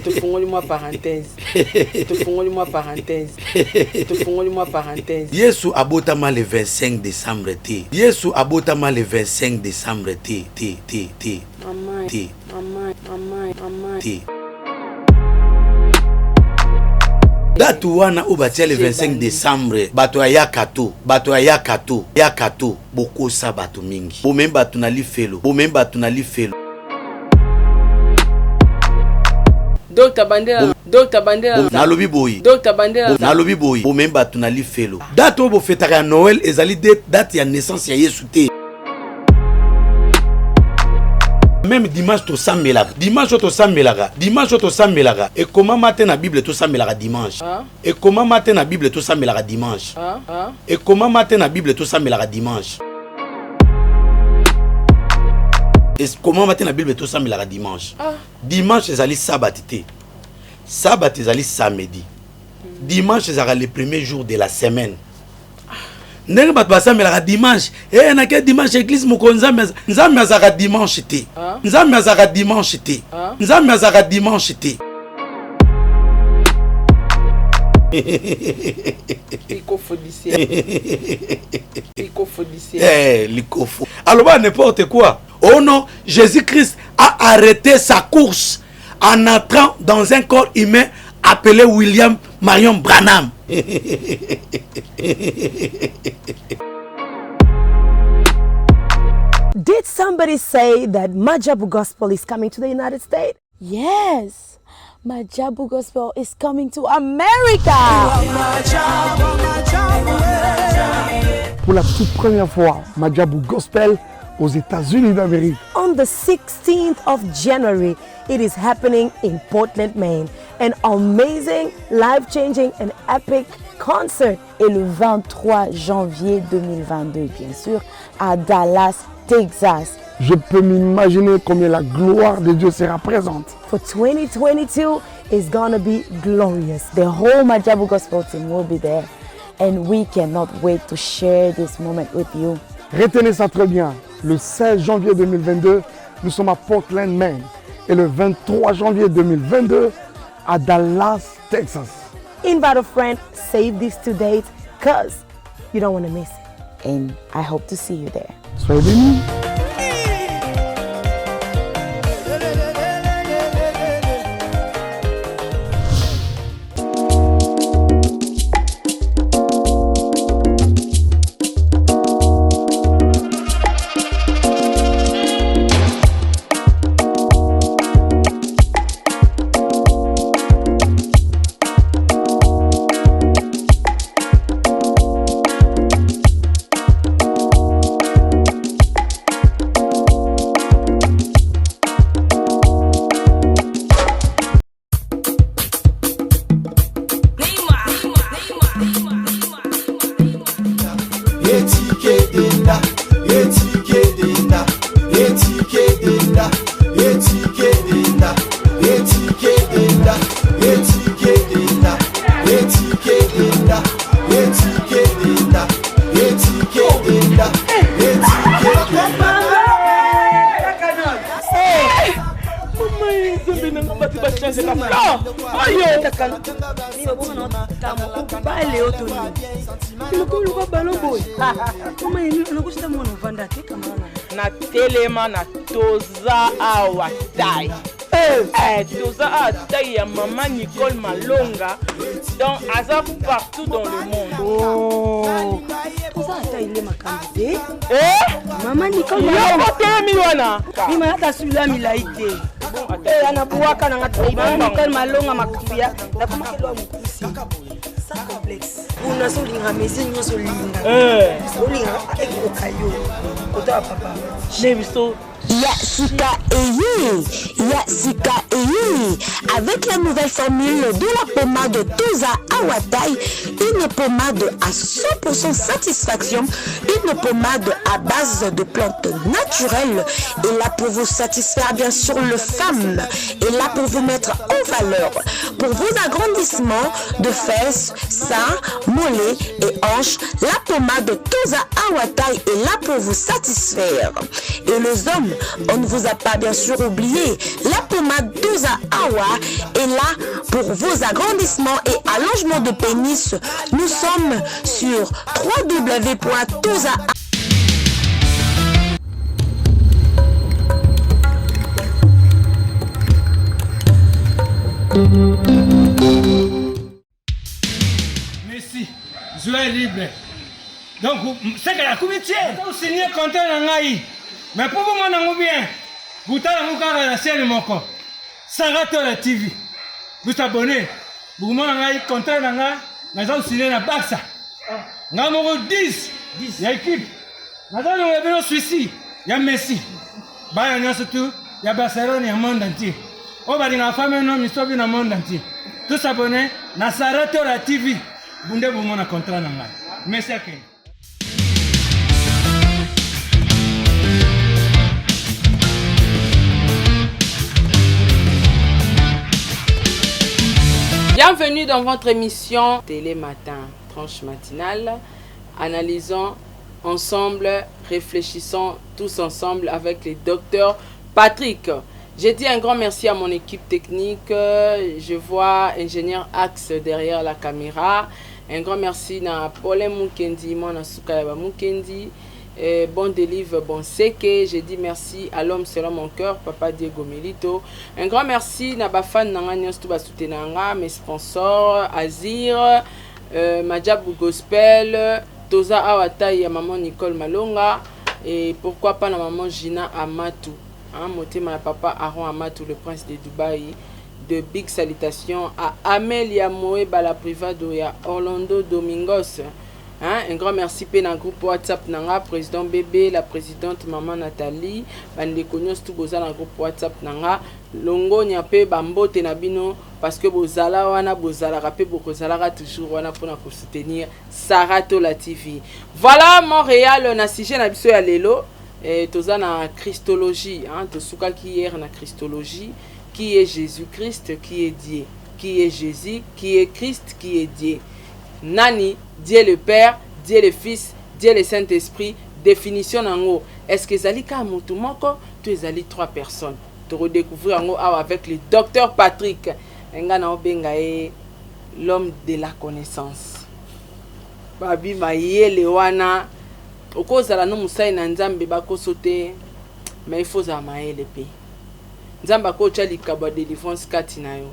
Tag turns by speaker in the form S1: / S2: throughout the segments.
S1: Tofungoli-moi parenthèse. Tofungoli-moi parenthèse. Tofungoli-moi parenthèse.
S2: Yesu abotama le 25 décembre T. Yesu abotama le 25 décembre T.
S1: Maman.
S2: T.
S1: Maman.
S2: T. Date wana obatia le 25 décembre bato ya yakato boko sa bato mingi bomem bato na lifelo
S1: Dr. Bandela
S2: nalobi boyi bomem bato na lifelo date obo fetaka ya Noël ezali date ya naissance ya Yesu te. Même dimanche to sambelaka et comment matin na Bible to sambelaka dimanche et comment matin na Bible to sambelaka dimanche et comment matin na Bible to sambelaka dimanche et comment matin na Bible to sambelaka dimanche dimanche ezali sabbat te sabbat ezali samedi dimanche ezali le premier jour de la semaine. Ndenge bato basamelaka dimanche na ke dimanche église mokonzi nzambe azaka dimanche te nzambe azaka dimanche te likofo aloba n'importe quoi. Oh non, Jésus-Christ a arrêté sa course en entrant dans un corps humain appelé William Marion Branham.
S3: Did somebody say that Majabu Gospel is coming to the United States?
S4: Yes, Majabu Gospel is coming to America.
S5: Pour la toute première fois, Majabu Gospel aux États-Unis d'Amérique.
S3: On the 16th of January, it is happening in Portland, Maine. An amazing, life-changing and epic concert.
S4: Et le 23 janvier 2022, bien sûr, à Dallas, Texas.
S5: Je peux m'imaginer combien la gloire de Dieu sera présente.
S3: For 2022, it's gonna be glorious.
S4: The whole Majabu Gospel team will be there. And we cannot wait to share this moment with you.
S5: Retenez ça très bien. Le 16 janvier 2022, nous sommes à Portland, Maine. Et le 23 janvier 2022, à Dallas, Texas.
S3: Invite a friend, save these 2 dates, cause you don't want to miss it.
S4: And I hope to see you there.
S5: Soyez bénis.
S1: Na telema na toza awa tai. Toza awa tai ya maman Nicole Malonga. Donc aza partout dans le monde.
S3: Oh, toza tai le makambe. Maman Nicole
S1: Malonga telemi wana.
S3: Mima hata sula milaite. Anabuaka na ngatai maman Nicole Malonga makubia. Na kuma kelo mkusi. Sans complexe. Una solinga mezi nyoso linga. Solinga ekokayo. Kota papa.
S1: Neviso.
S6: Yasika Eyi, avec la nouvelle formule de la pommade Toza Awatai, une pommade à 100% satisfaction, une pommade à base de plantes naturelles, et là pour vous satisfaire bien sûr le femmes, et là pour vous mettre en valeur, pour vos agrandissements de fesses, seins, mollets et hanches, la pommade Toza Awatai est là pour vous satisfaire. Et les hommes, On ne vous a pas bien sûr oublié. La pommade Toza Awa est là pour vos agrandissements et allongements de pénis. Nous sommes sur www.toza.
S7: Merci. Joie libre. Donc, c'est que la commission, vous signez contrat dans l'AI. Mais pour vous, mon bien, vous avez la chaîne Moko. Sarato la TV. Vous abonnez. Vous avez contrat dans l'AI. Vous signez la Baxa. Vous avez 10. Il y a équipe. Vous avez un suicide. Il y a Messi. Il y a surtout. Il y a Barcelone, il y a le monde entier. Oh, bah, il y a une femme, un homme, il y a le monde entier. Tous abonnés. Sarato la TV. Vous avez un contrat dans l'AI. Merci à vous.
S1: Bienvenue dans votre émission Télé Matin, tranche matinale. Analysons ensemble, réfléchissons tous ensemble avec le docteur Patrick. J'ai dit un grand merci à mon équipe technique. Je vois ingénieur Axe derrière la caméra. Un grand merci à Paul Mukendi, mon Asukayaba Mukendi. Bon délivre, bon seke. J'ai dit merci à l'homme selon mon cœur, Papa Diego Milito. Un grand merci à Bafan Nanganyos Tuba Soutenanga, mes sponsors, Azir, Majabu Gospel, Toza Awatai, maman Nicole Malonga, et pourquoi pas la maman Gina Amatou, hein, motema papa Aaron Amatou, le prince de Dubaï. De big salutations à Amelia Moeba, la privado, et à Orlando Domingos. Hein? Un grand merci pour le groupe WhatsApp nanga président bébé, la présidente maman Nathalie, bande konyos tout boza dans groupe WhatsApp nanga longo nyape bambote na bino parce que bozala wana bozala rapé bokozala toujours wana pour soutenir Sarato la TV. Voilà Montréal na sujet na biso ya lelo et toza na christologie, hein, to suka ki hier na christologie, qui est Jésus-Christ, qui est Dieu, qui est Jésus, qui est Christ, qui est Dieu. Nani, Dieu le Père, Dieu le Fils, Dieu le Saint-Esprit, définition en haut. Est-ce que Zali Kamutumoko, tu es allé 3 personnes. Tu redécouvrir en haut avec le docteur Patrick. L'homme de la connaissance. Babi Maye Lewana. Au cause de la nom Moussa Nzambe Bako Sote. Mais il faut zamaye le pays. Nzamba ko chali kaba délivrance katinayo.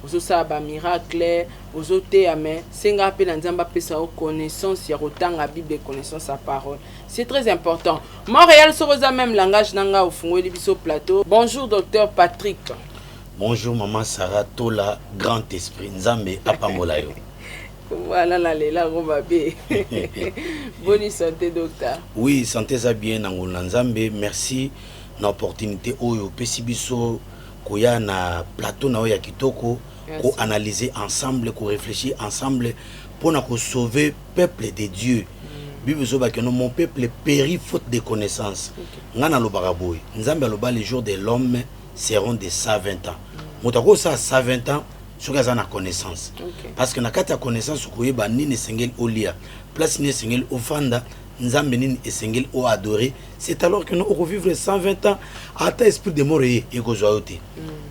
S1: Ozosa ba miracle, ozote amen. Senga pe na nzamba pesa o connaissance ya rotanga Bible connaissance sa parole. C'est très important. Montréal soroza même langage nanga ofungwe biso plateau. Bonjour docteur Patrick.
S2: Bonjour maman Sarah Tola, grand esprit Nzambe apamolayo.
S1: Voilà la lela robabe. Bonne santé docteur.
S2: Oui, santé za bien nangona Nzambe, merci na opportunité oyo pesi biso koya na plateau na oya kitoko ko analyser ensemble, ko réfléchir ensemble pour na ko sauver peuple de Dieu. Bible zo ba que mon peuple périt faute de connaissance. Ngana lo baraboy. Nzambe lo ba les jours de l'homme seront de 120 ans. Motako ça 120 ans sur gaza na connaissance. Parce que na kata connaissance ko yeba nini sengel olia, place ni sengel ofanda. Nzambe nini esengel o adorer, c'est alors que nous revivre 120 ans à ta esprit de mort et gozoaote.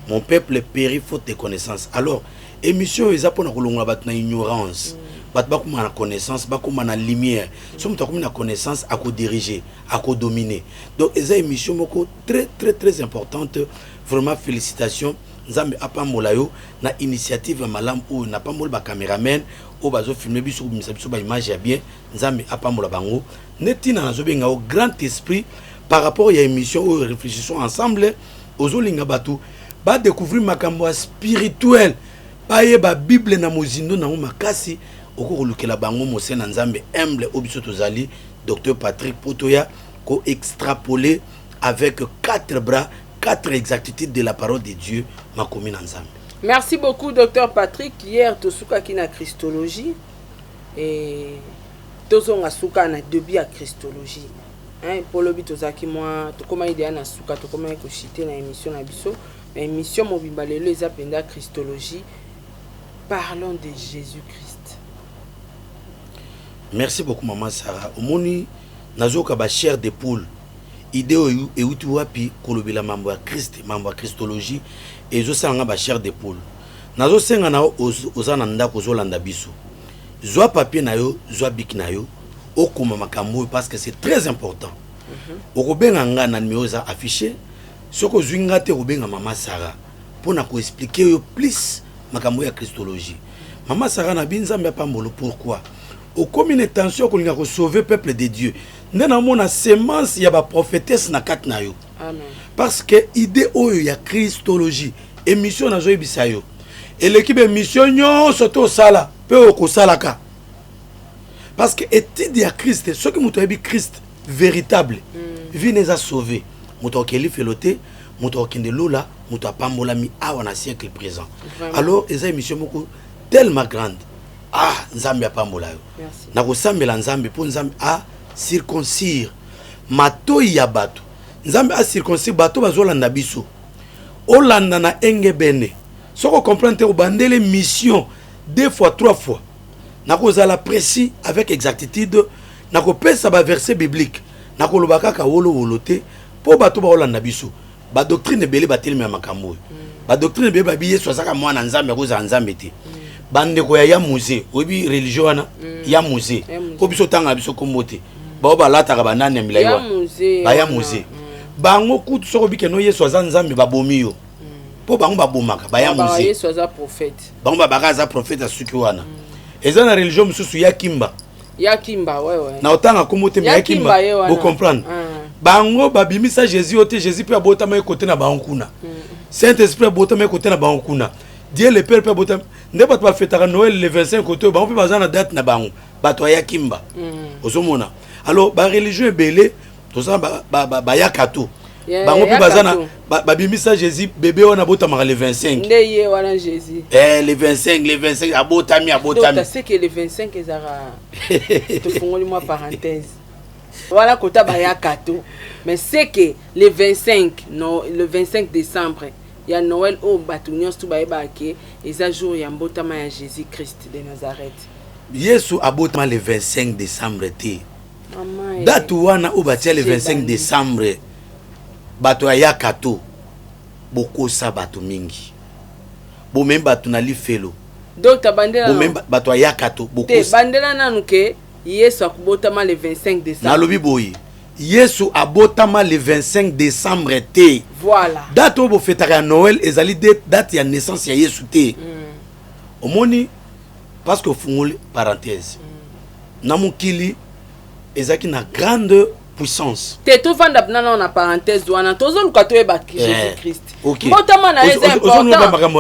S2: Mon peuple périt faute de connaissance. Alors émission eza pona kolonga bat na ignorance. Bat ba kuma na connaissance, ba kuma na lumière. Somme ta kuma na connaissance à ko diriger, à ko dominer. Donc eza émission moko très importante. Vraiment félicitations. Nzambe apamolayo na initiative malam ou na pas mol ba cameraman o bazo filmer biso bimisa biso ba image ya bien. Nzambe apamola bango netina nazo benga au grand esprit par rapport à émission où réfléchissons ensemble aux olinga batu ba découvrir makambo spirituel ba yeba Bible na mozindo na makasi oko lukela bango mosena Nzambe humble obiso tozali docteur Patrick Potoya ko extrapoler avec 4 bras 4 exactitudes de la parole de Dieu ma commune ensemble.
S1: Merci beaucoup docteur Patrick. Hier tosuka ki na christologie et tozonga suka na début à christologie. Hein pour le but tozaki moi to koma idea na suka to koma ko citer na émission na biso, émission mobimba lelo eza penda christologie. Parlons de Jésus-Christ.
S2: Merci beaucoup maman Sarah. Omoni nazoka ba chair de poule. idée oyo euti wapi kolobela mambo ya Christ, mambo ya Christologie ezosanga ba chair de poule. Nazo senga na oza na ndako ozolanda biso. Zwa papier na yo, zwa bic na yo, okoma makambo parce que c'est très important. Okobenga nga na numéro za affiché, soko zwinga te obenga Mama Sarah pour na ko expliquer yo plus makambo ya Christologie. Mama Sarah na binzambe ya pambolo pourquoi? Au comme une intention qu'on a sauver peuple de Dieu. Nous avons une sémence il y a ba prophétesse na kat na yo. Amen. Parce que idée oyo ya Christologie émission na zo ebisa yo. Et l'équipe émission nyo soto sala pe ko salaka. Parce que étude ya Christ, ce que muto ebi Christ véritable, vient à sauver. Muto keli feloté, muto kende lola, muto pambola mi awa na siècle présent. Vraiment. Alors eza émission moko tellement grande. Ah, Nzambe apambola yo. Na ko sambela Nzambe po Nzambe a circoncire mato ya bato. Nzambe a circoncire bato bazolanda biso. Olanda na engebene. Soko comprendre o bandele mission 2 fois 3 fois. Na ko zala précis avec exactitude, na ko pesa ba verset biblique. Na ko lobaka ka wolo wolote po bato ba olanda biso. Ba doctrine belé batelema makambo. Ba doctrine belé ba biye swazaka mwana Nzambe ko za Nzambe te. Bande ko ya musée obi religion wana ya musée ko biso tanga biso kombote ba ba lata ka banane milaiwa ba ya musée bango kutu soko bike no Yesu za Nzambe ba bomi yo po bango ba bomaka ba ya musée
S1: Yesu za prophète
S2: bango ba bakaza prophète asuki wana eza na religion mususu ya kimba
S1: ouais
S2: na otanga kombote ya kimba vous comprendre bango ba bimisa Jésus ote Jésus pe abota mai côté na bankuna Saint-Esprit abota mai côté na bankuna Dieu le Père peut botam ne pas pas fêter Noël le 25 côté ba on peut pas na date na bango bato ya kimba ozomona alors ba religieux belé to ça ba ya kato bango peut bazana ba bimisa Jésus bébé on a botama le 25
S1: ndeye wana Jésus
S2: le 25 abotami
S1: donc c'est que le 25 ezara to fongoli moi parenthèse voilà kota ba ya kato mais c'est que le 25 non le 25 décembre il y a Noël au Batunios tout baïbaké et ça jour il y a mbotama ya Jésus Christ de Nazareth.
S2: Yesu abotama le 25 décembre té. Date wana au batia le 25 décembre. Bato ya kato boko sa bato mingi. Bo même bato na li felo.
S1: Donc ta bandela.
S2: Bo même bato ya kato boko.
S1: Te bandela nanuke Yesu akubotama le 25 décembre.
S2: Na lobi boyi. Yesu abotama le 25 décembre té.
S1: Voilà.
S2: Date au fêtera Noël ezali date ya naissance ya Yesu té. Omoni parce que fungoli parenthèse. Na mukili ezaki na grande puissance.
S1: Te to vanda na na parenthèse wana tozo lukato e baki Jésus Christ.
S2: Mbotama
S1: na eza important.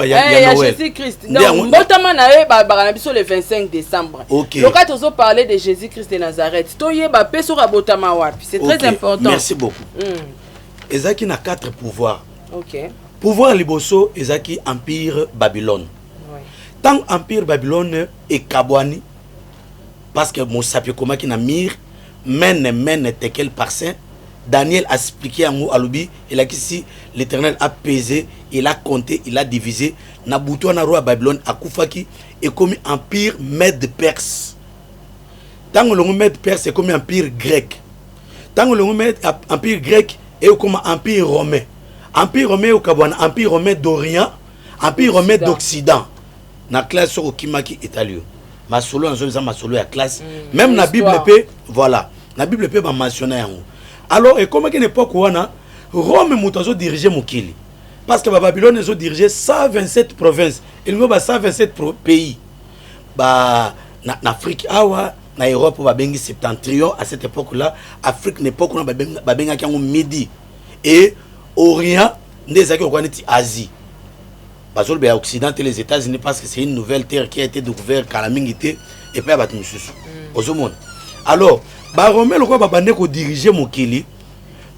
S1: Jésus Christ. Donc mbotama na e ba na biso le 25 décembre. Loka tozo parler de Jésus Christ de Nazareth. To yeba peso ka botama wapi. C'est très important.
S2: Merci beaucoup. Ezaki na 4 pouvoirs. Pouvoir liboso ezaki empire Babylone. Tant empire Babylone et Kabwani parce que mon sapio koma ki na mire mène tekel parsin. Daniel a expliqué à moi alubi il a ici l'Éternel a pesé, il a compté, il a divisé na bouton na roi Babylone a kufaki et comme empire Mède-Perse. Tant que le Mède-Perse c'est comme empire grec. Tant que le empire grec et comme empire romain. Empire romain au Kabwana, empire romain d'Orient, empire romain d'Occident. Na classe au Kimaki italien. Ma solo en zone ma solo ya classe. Même na Bible pe voilà. Na Bible pe ba mentionner yango. Alors et comme qu'une époque où Rome moutazo dirigeait Mokili. Parce que Babylone ils ont dirigé 127 provinces. Il y a 127 pays. Bah na Afrique awa na Europe ba bengi septentrion à cette époque-là, Afrique n'époque où ba benga ki midi et Orient ndezaki okaniti Asie. Bazol be Occident et les États-Unis parce que c'est une nouvelle terre qui a été découverte par la mingité et puis battu mususu. Ozomon. Alors, ba Romain le quoi ba bande ko diriger Mokili.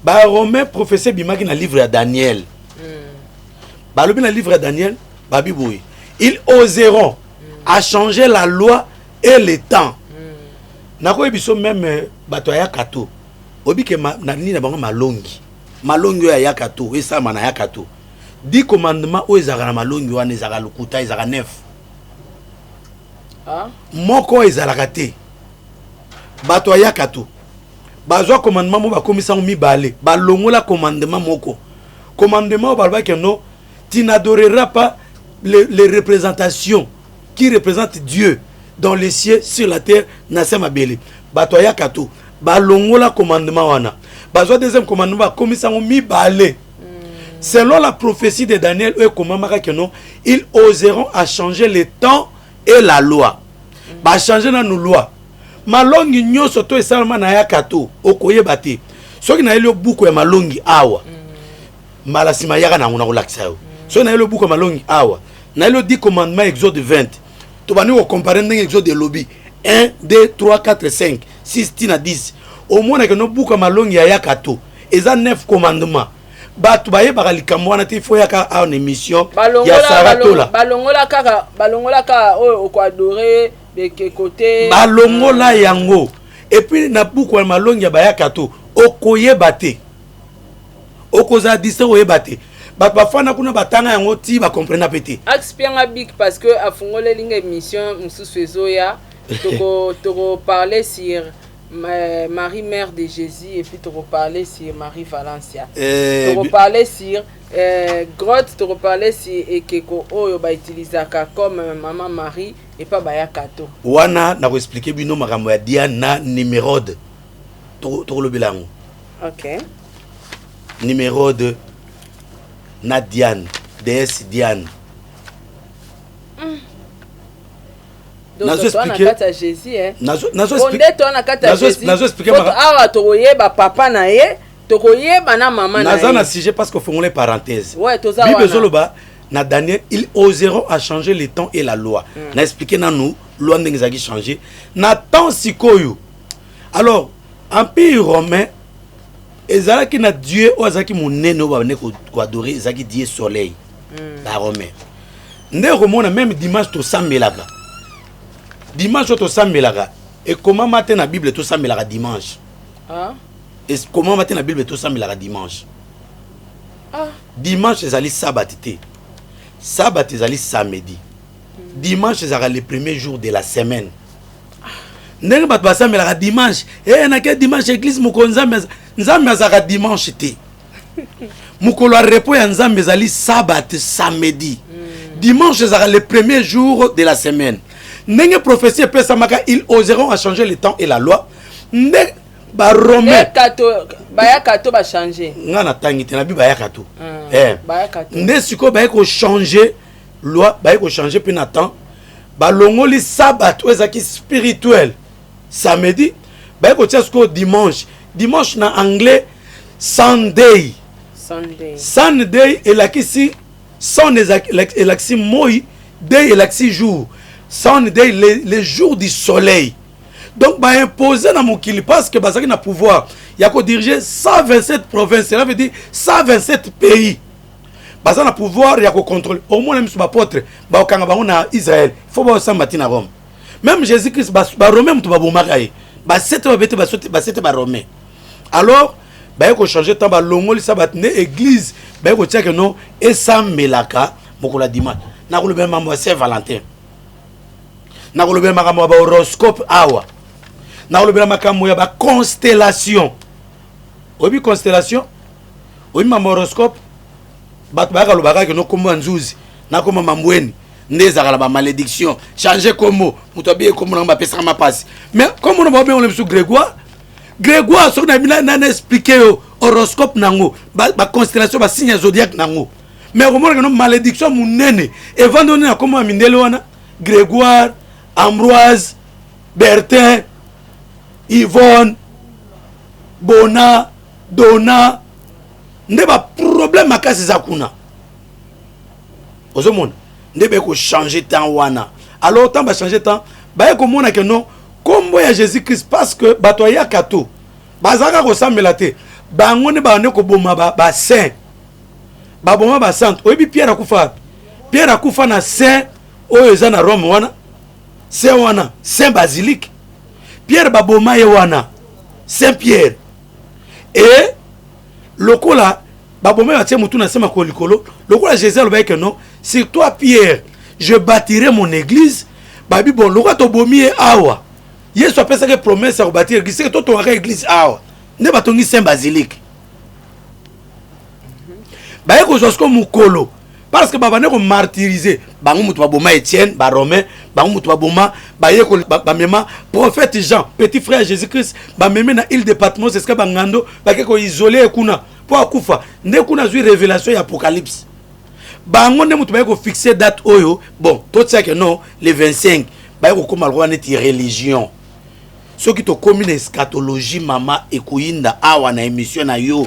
S2: Ba Romain professeur bimaki na livre à Daniel. Ba lobi na livre à Daniel, ba biboui. Ils oseront à changer la loi et le temps. Nako ebiso même bato ya kato. Obi ke na ni na bango malongi. Malongi ya kato, et ça mana ya kato. 10 commandements où ils ont malongi wana ezaka lukuta ezaka 9. Moko ezala raté. Bato ya kato. bazwa commandement mo bakomisa mibale balongola commandement moko commandement balba que non tu n'adoreras pas les représentations qui représentent Dieu dans les cieux sur la terre nasema bele batoya kato balongola commandement wana bazwa deuxième commandement bakomisa mibale selon la prophétie de Daniel eux commandement que non ils oseront à changer le temps et la loi ba changer na nous loi malongi nyoso to esalama na yakato okoyeba te soki na ele buku ya malongi awa malasima yaka na ngona kolakisa yo soki na ele buku ya malongi awa na ele 10 commandements exode 20 to bani ko comparer ndenge exode de lobby 1 2 3 4 5 6 tina 10 au moins que no buku ya malongi ya yakato eza 9 commandements batu bayebaka likambo wana te ifo yaka en émission ya saratola
S1: balongola kaka oyo okwadore beke côté
S2: balongola yango et puis na buku ya malongi ya bayaka to okoyeba te okoza dise oyeba te bato bafana kuna batanga yango ti bakomprena pete
S1: axipianga big parce que afungole linga émission mususu ezoya toko parler sur Marie mère de Jésus et puis toko parler sur Marie Valencia toko parler sur grotte toko parler sur ekeko oyo ba utilisaka comme maman Marie et pas bayakato
S2: wana na ko expliquer bino makambo ya Diane na Nimérode to lobelango
S1: OK
S2: Nimérode na Diane déesse Diane
S1: donc toi na kata Jésus
S2: nazo
S1: expliquer awa tokoyeba papa na ye tokoyeba na maman na ye
S2: naza na sujet parce que fongole parenthèse
S1: ouais toza
S2: Bible zoloba na Daniel ils oseront à changer le temps et la loi na expliquer na nous loi ndenge zaki changer na temps sikoyo alors empire romain ezalaki na Dieu ozaki monene obane ko adorer ezaki Dieu soleil ba romain nde romona même dimanche to sambelaka dimanche to sambelaka et comment matin na Bible to sambelaka dimanche et comment matin na Bible to sambelaka dimanche dimanche ezali sabbat te sabbat ezali samedi dimanche ezala le premier jour de la semaine ndenge bato basambelaka dimanche nake dimanche église moko nzambe azaka dimanche te mokolo ya repos ya nzambe ezali sabbat samedi dimanche ezala le premier jour de la semaine ndenge prophétie epesamaka ils oseront à changer le temps et la loi nde baromain
S1: bayakato bachanger
S2: nga na tangi te na bi bayakato nde sikoyo baye kochanger loi baye kochanger mpe na temps balongoli sabbat oyo ezalaki spirituel samedi baye kotia sikoyo dimanche na anglais Sunday elakisi son elakisi moi day elakisi jour Sunday les jours du soleil donc ba imposer na mokili parce que bazaki na pouvoir ya ko diriger 127 provinces cela veut dire 127 pays baza na pouvoir ya ko contrôler au moins même sur ba apôtre ba okanga bango na Israël faut ba sambati na Rome même Jésus Christ ba romain mutu ba bomaka ye ba sete ba bete ba sete ba romain alors ba ko changer temps ba longoli sabat ne église ba ko tia que non esamelaka mokola dimanche na ko le même mambo Saint Valentin na ko le même mambo ba horoscope awa na ko le même mambo ya ba constellation obi constellation obi mambo horoscope bat ba ka lo ba ka que non kombo nzuzi na kombo mambweni ndeza kala ba malédiction changer comme muto bien comme na ba pesa ma passe mais comme on va bien on le sous Grégoire so na expliquer horoscope nango ba constellation ba signe zodiaque nango mais comment que non malédiction munene et vendone na comme mindele wana Grégoire Ambroise Bertin Yvonne Bona Donna nde ba problème makasi za kuna ozomona nde be ko changer temps wana alors temps ba changer temps ba ko mona que non kombo ya Jésus Christ parce que bato ya kato bazaka ko sambela te bango ne ba ne ko boma ba saint ba boma ba saint oyebi Pierre akufa na saint oyo eza na Rome wana saint wana saint basilique Pierre ba boma ye wana Saint Pierre et lokola ba boma ya tie mutu na sema ko likolo lokola Jésus alobaki que non sur toi Pierre je bâtirai mon église babi bon lokola to bomi awa Yesu apesa ke promesse ya bâtir église que toi ton église awa ne batongi Saint Basilique baye ko josko mukolo parce que babane ko martyriser bango mutu baboma Étienne ba Romain bango mutu baboma baye ko bamema prophète Jean petit frère Jésus-Christ ba meme na île de Patmos c'est ce que bangando ba ke ko isoler kuna po akufa nde kuna zui révélation ya Apocalypse bango ne mutu baye ko fixer date oyo bon tout ça que non le 25 baye ko koma lwa neti religion ce qui to commune eschatologie mama ekoyinda awa na émission na yo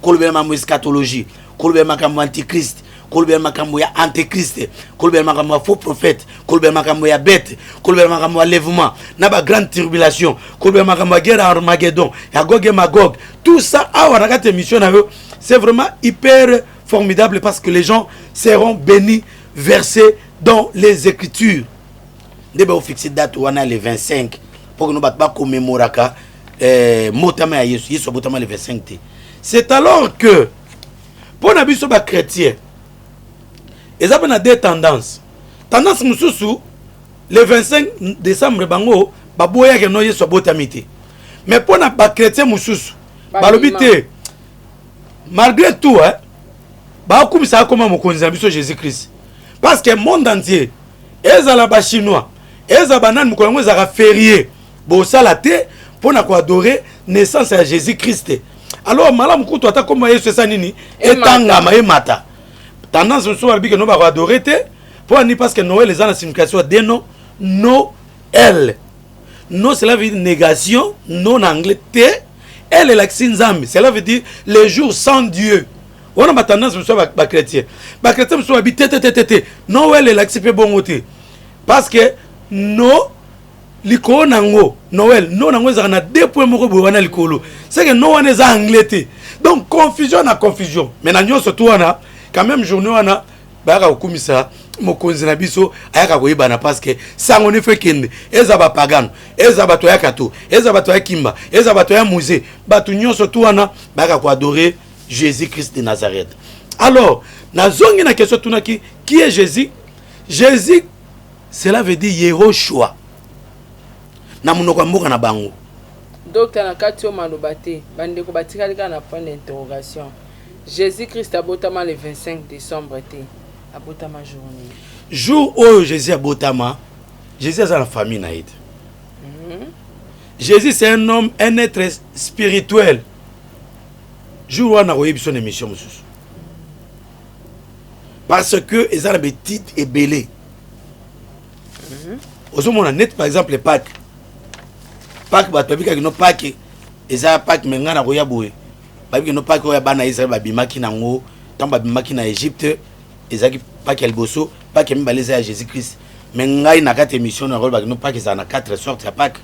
S2: kolbe mamu eschatologie kolbe makambo antichrist kolbe makambo ya antichrist kolbe makambo ya faux prophète kolbe makambo ya bête kolbe makambo ya lèvement na ba grande tribulation kolbe makambo ya guerre Armageddon ya Gog et Magog tout ça awa na kate émission na yo c'est vraiment hyper formidable parce que les gens seront bénis versés dans les écritures débé au fixé date wana le 25 pour que nous bat commémoraka motama ya Yesu botama le 25 té. C'est alors que pour nabiso ba chrétien ils ont deux tendances. Tendance mususu le 25 décembre bango baboya ke no Yesu botamité. Mais pour na ba chrétien mususu balobité malgré tout hein ba kumisa koma mokonzi na biso Jésus-Christ parce que monde entier ezala ba chinois ezala banane mukolongo ezala férié bo sala té pour na ko adorer naissance à Jésus-Christ. Alors malamu kutu ata koma Yesu esa nini etangama emata tendance so albike no ba adorer té pour ni parce que Noël les a la signification de non Noël non cela veut dire négation non anglais té elle est la Nzambe cela veut dire les jours sans Dieu. On a ma tendance so ba chrétien so habité Noël est l'accepter bon côté parce que no likolo nango Noël non nango za na deux points moko bo wana likolo c'est que no wana za anglais donc confusion na confusion mais na nyo surtout wana quand même journée wana ba ka okumisa mokonzi na biso ayaka koyebana parce que sango ne fait kende eza ba pagano eza bato ya kato eza bato ya kimba eza bato ya musée bato nyo surtout wana ba ka ko adorer Jésus-Christ de Nazareth. Alors na zongi na question tunaki qui est Jésus? Jésus cela veut dire Yehoshua. Na munoko mboka na bango.
S1: Docteur Nakatio Malobate, bande ko batika na point d'interrogation. Jésus-Christ abotama le 25 décembre té. Abotama journée.
S2: Jour où Jésus abotama, Jésus est dans la famille naïd. Jésus c'est un homme, un être spirituel. Jour où on a reçu son émission monsieur. Parce que ils ont la petite et belé. Au moment net par exemple les Pâques. Pâques bato bika no Pâques eza Pâques menga na koya boye. Babika no Pâques oya bana Israël babimaki nango, tamba babimaki na Égypte, ezaki Pâques el boso, Pâques mbaleza ya Jésus-Christ. Menga ina kate émission na rolba no Pâques eza na 4 sortes ya Pâques.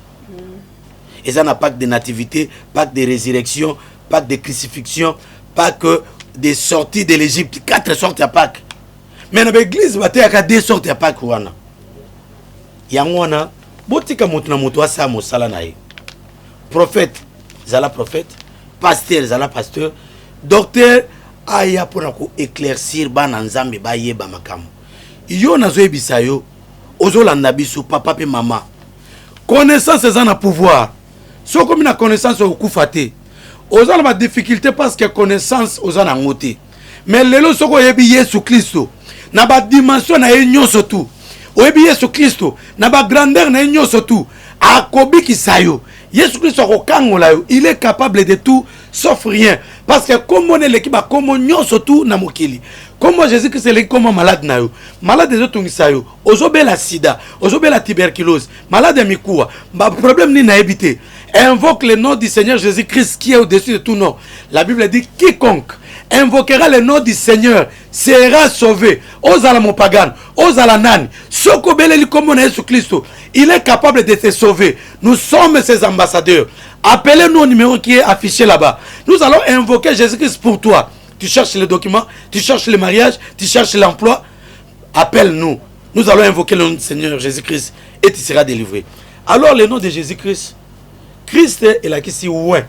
S2: Eza na Pâques de nativité, Pâques de résurrection, Pâques de crucifixion, Pâques de sortie de l'Égypte, 4 sortes ya Pâques. Mais na l'église baté ya 2 sortes ya Pâques wana. Yango wana botika moto na moto asa mosala na ye. Prophète zala prophète, pasteur zala pasteur, docteur aya pona ko éclaircir bana nzambe ba yeba makambo. Yo nazo ebisa yo ozolanda biso papa pe mama. Connaissance eza na pouvoir. So comme na connaissance okufa te. Ozala ma difficulté parce que connaissance ozana ngote. Mais lelo soko yebi Yesu Kristo na ba dimension na ye nyonso tu. Oyebi Yesu Kristo na ba grandeur na nyonso tu akobiki sayo Yesu Kristo kokangola yo il est capable de tout sauf rien parce que comme on est l'équipe comme nyonso tu na mokili comme Jésus Christ est comme malade na yo malade de tungisa yo ozobela sida ozobela tuberculose malade ya mikuwa ba problème ni na ebité invoque le nom du Seigneur Jésus Christ qui est au-dessus de tout nom. La Bible dit quiconque invoquera le nom du Seigneur sera sauvé. Ozala mon pagan, ozala nani, soko beleli comme Jésus Christ, il est capable de te sauver. Nous sommes ses ambassadeurs. Appelez-nous au numéro qui est affiché là-bas. Nous allons invoquer Jésus-Christ pour toi. Tu cherches les documents, tu cherches le mariage, tu cherches l'emploi. Appelle-nous. Nous allons invoquer le nom du Seigneur Jésus-Christ et tu seras délivré. Alors le nom de Jésus-Christ, Christ est là qui si ouais,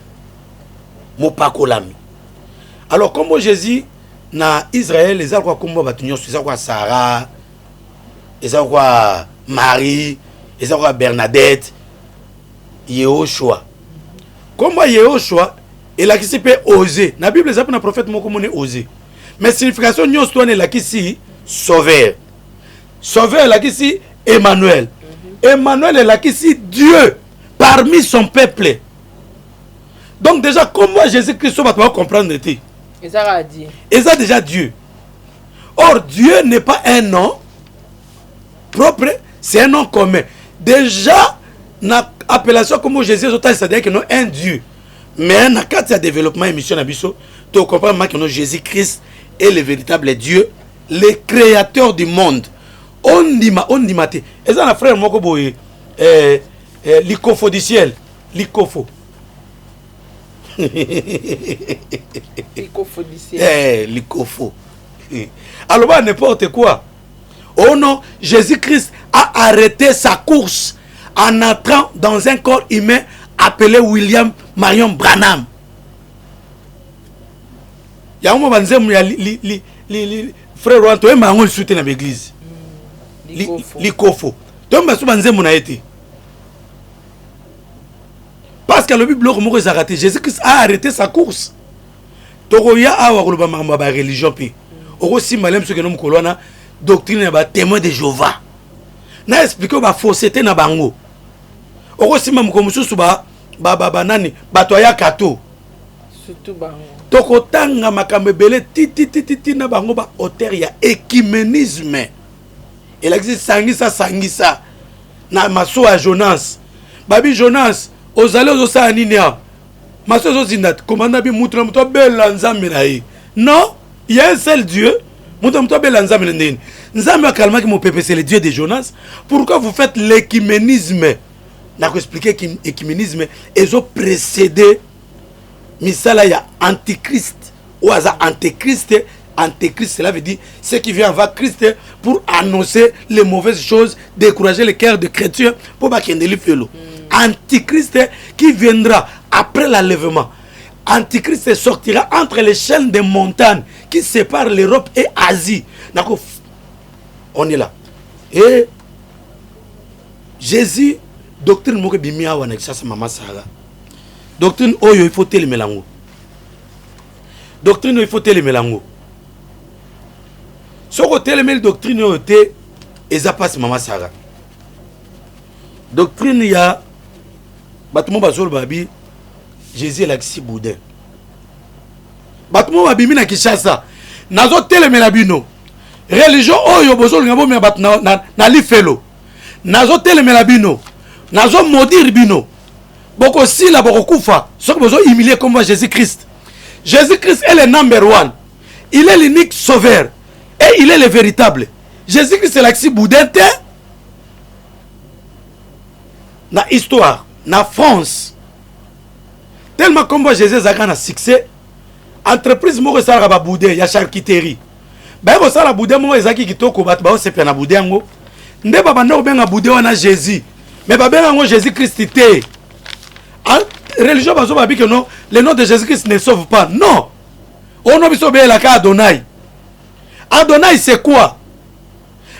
S2: mon pakolami. Alors comme Jésus na Israël, les gens comme batunyo, les gens Sarah, les gens Marie, les gens Bernadette, Yehoshua. Comment Yehoshua et la qui s'est osé. La Bible est un prophète moko moné osé. Mais signification nous soit la qui si sauveur. Sauveur la qui si Emmanuel. Emmanuel est la qui si Dieu parmi son peuple. Donc déjà comment Jésus-Christ va comprendre et
S1: ça a dit.
S2: Et ça déjà Dieu. Or Dieu n'est pas un nom propre, c'est un nom commun. Déjà na appellation comme Jésus c'est-à-dire que nous un Dieu. Mais dans le de développement émission Nabiso, tu comprends que Jésus-Christ est le véritable Dieu, le créateur du monde. On dit et ça, la frère Moko Boye, l'icofo du ciel, l'icofo.
S1: L'icofo du ciel.
S2: L'icofo. Alors, n'importe quoi. Oh non, Jésus-Christ a arrêté sa course en entrant dans un corps humain appelé William Marion Branham. Il y a un moment où frère Wanto et Maron soutient l'église. L'icofo. Parce que le Bible a raté. Jésus-Christ a arrêté sa course. Toroya a la religion. Aussi malem ce que nous colonna doctrine ba témoin de Jéhovah. Na expliquer ba fausseté na bango. Aussi même comme sous ba nani batoya kato.
S1: Surtout bango.
S2: Tokotanga makambebele titi na bango ba auteur ya écuménisme. Il existe sangisa na maso à Jonas. Babi Jonas ozale ozosa ninia. Maso ozozinat commanda bi mutra muto bela nzambe na ye. Non, il y a un seul Dieu. Muto muto bela nzambe na ndeni. Nzambe akalma ki mo pepe c'est le Dieu de Jonas. Pourquoi vous faites l'écuménisme? N'a ko expliquer que l'écuménisme est précédé misala ya antichrist ou aza antéchrist. Antéchrist, cela veut dire ce qui vient avant Christ pour annoncer les mauvaises choses, décourager les cœurs de chrétiens pour pas qu'il y ait des félo. Antichrist qui viendra après l'enlèvement. Antichrist sortira entre les chaînes des montagnes qui séparent l'Europe et l'Asie. On est là. Et Jésus, doctrine Moke Bimia Wanek, ça c'est Maman Sarah. Doctrine Oyo, il faut télé mélango. Doctrine il faut télé mélango. Ce côté le doctrine yote eza passe Maman Sarah. Doctrine ya batumo bazol babi Jésus laxi boudin. Batumo babi mina Kinshasa. Nazo tele melabino. Religion oyo bozol ngabo me bat na lifelo. Nazo tele melabino. Nazo maudire bino. Boko sila boko kufa. Ce que bozo humilier comme Jésus-Christ. Jésus-Christ est le number one. Il est l'unique sauveur. Et il est le véritable. Jésus-Christ est l'axi boudin. Na histoire, na France. Tellement comme Jésus a un succès. Entreprise moko sala ba boudin ya charcuterie. Ba ko sala boudin moko ezaki kitoko bat ba sepe na boudin ngo. Nde baba ndo benga boudin wana Jésus. Mais ba benga ngo Jésus-Christ té. Religion bazo ba bi que non, le nom de Jésus-Christ ne sauve pas. Non. On no biso be la ka Adonai. Adonai c'est quoi?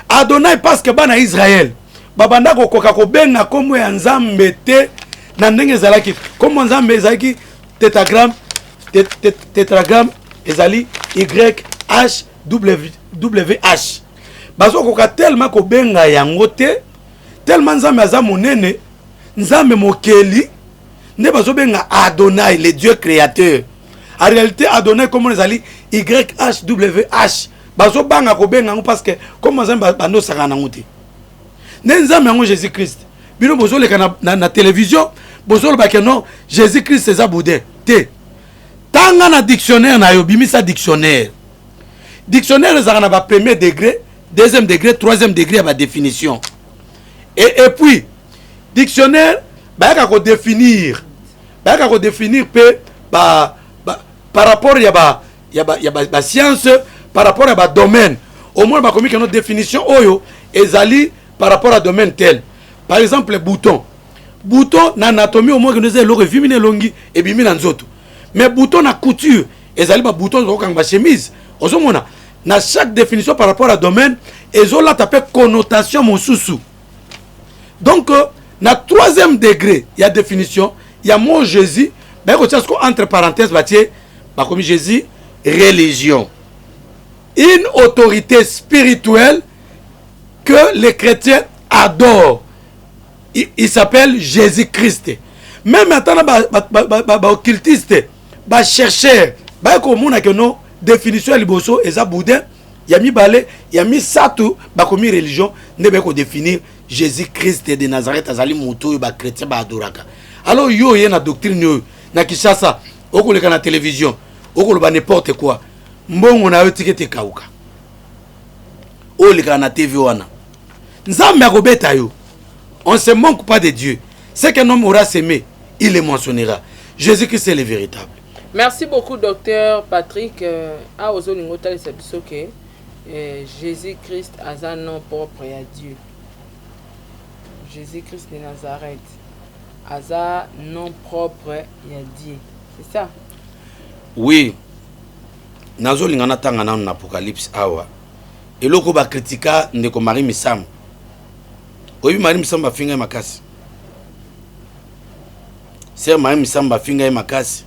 S2: Adonai parce que bana Israël babanda ko koka ko benga komo ya nzambe te na ndenge zalaki komo nzambe ezalaki tétragramme ezali YHWH bazo koka tellement ko benga yango te tellement nzambe aza monene nzambe mokeli ne bazo benga Adonai le Dieu créateur. En réalité Adonai comme ezali YHWH bazo banga ko benga parce que comme nzambe bando saka na ngote nzambe yango Jésus-Christ bino bozo le na télévision bozo le ba que non Jésus-Christ c'est ça boudin te tanga na dictionnaire na yo bimisa dictionnaire ezaka na ba premier degré deuxième degré troisième degré à ba définition et puis dictionnaire ba ka ko définir pe par rapport ya ba science par rapport à ba domaine au moins ba komi que notre définition oyo ezali par rapport à domaine tel. Par exemple, bouton na anatomie au moins que nous avons vimine longi et bimine nzoto. Mais bouton na couture ezali ba bouton zo kanga chemise. Ozomona na chaque définition par rapport à domaine ezola tapé connotation mosusu. Donc na troisième degré, il y a définition, il y a mot Jésus entre parenthèses, comme Jésus, religion. Une autorité spirituelle que les chrétiens adorent. Il s'appelle Jésus-Christ. Même maintenant, les occultistes, les chercheurs, les définition liboso, et ça boudin, il y a mis balé, il y a mis satou, comme religion, ne peut définir Jésus-Christ de Nazareth, azali moutou, les chrétiens, les adoraka. Alors, il y a une doctrine, na Kishasa, au na télévision, au n'importe quoi. Mbongo na yotikete kauka. O lika na TV wana. Nzambe akobeta yo. On se manque pas de Dieu. Ce qu'un homme aura s'aimé, il le mentionnera. Jésus-Christ est le véritable.
S1: Merci beaucoup, docteur Patrick. Jésus-Christ a un nom propre à Dieu. Jésus-Christ de Nazareth a un nom propre à Dieu. C'est ça?
S2: Oui. Nazo lingana tanga na Apocalypse awa. Eloko ba kritika ndeko Marie Misam. Oyi Marie Misam ba finga makasi. Sir Marie Misam ba finga makasi.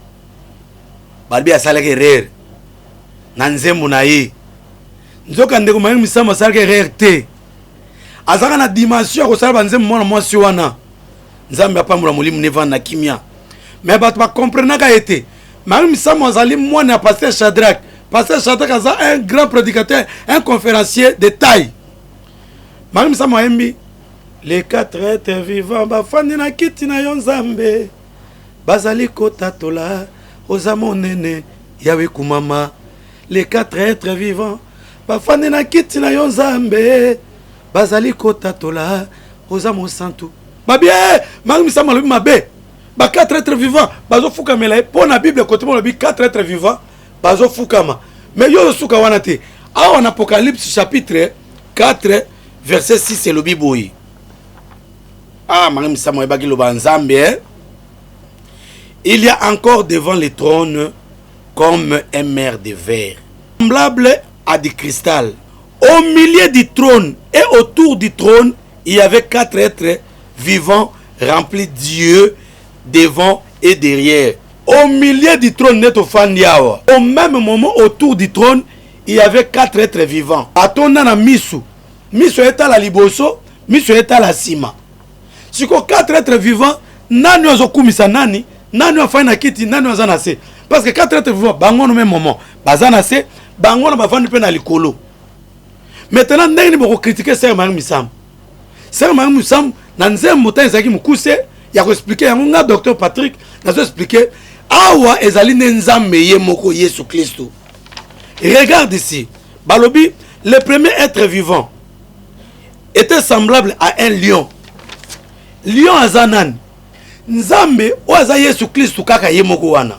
S2: Balbi asalaka erreur. Na nzembo na ye. Nzoka ndeko Marie Misam asalaka erreur te. Azaka na dimension ko sala banzembo mwana mwasi wana. Nzambe apamula mulimu nevana na kimia. Mais bato ba comprenaka ete. Marie Misam azali mwana ya pasteur Shadrach. Pasteur Shadrach a un grand prédicateur, un conférencier de taille. Marie Misam Moembi, les 4 êtres vivants, bafandi na kiti na yonzambe, bazali kotatola, ozamonene, yawe kumama. Les 4 êtres vivants, bafandi na kiti na yonzambe, bazali kotatola, ozamosantu. Babie, Marie Misam alobi mabe, ba 4 êtres vivants, bazo fukamela, pour la Bible côté mon 4 êtres vivants. Bazo fukama. Mais yo suka wana te. En Apocalypse chapitre 4 verset 6 c'est le biboui. Ah, Marie Samuel baki lo banzambe. Il y a encore devant le trône comme un mer de verre, semblable à du cristal. Au milieu du trône et autour du trône, il y avait 4 êtres vivants remplis d'yeux devant et derrière. Au milieu du trône, au même moment, autour du trône, il y avait 4 êtres vivants. Atona misu. Misu est à la liboso, misu est à la sima. Si 4 êtres vivants, nani ozokumisa nani, nani ofana kiti, nani ozanase. Parce que 4 êtres vivants, bangon au même moment, bazanase, bangon na bafandi pe na likolo. Maintenant, ndenge boko critiquer Sœur Marie Misam. Sœur Marie Misam, na nzembo ta ezaki mukuse, ya ko expliquer yango nga docteur Patrick, na zo expliquer awa ezali nzambe ye moko Yesu Christo. Regarde ici. Balobi, le premier être vivant était semblable à un lion. Lion azanan. Nzambe o aza Yesu Christo kaka ye moko wana.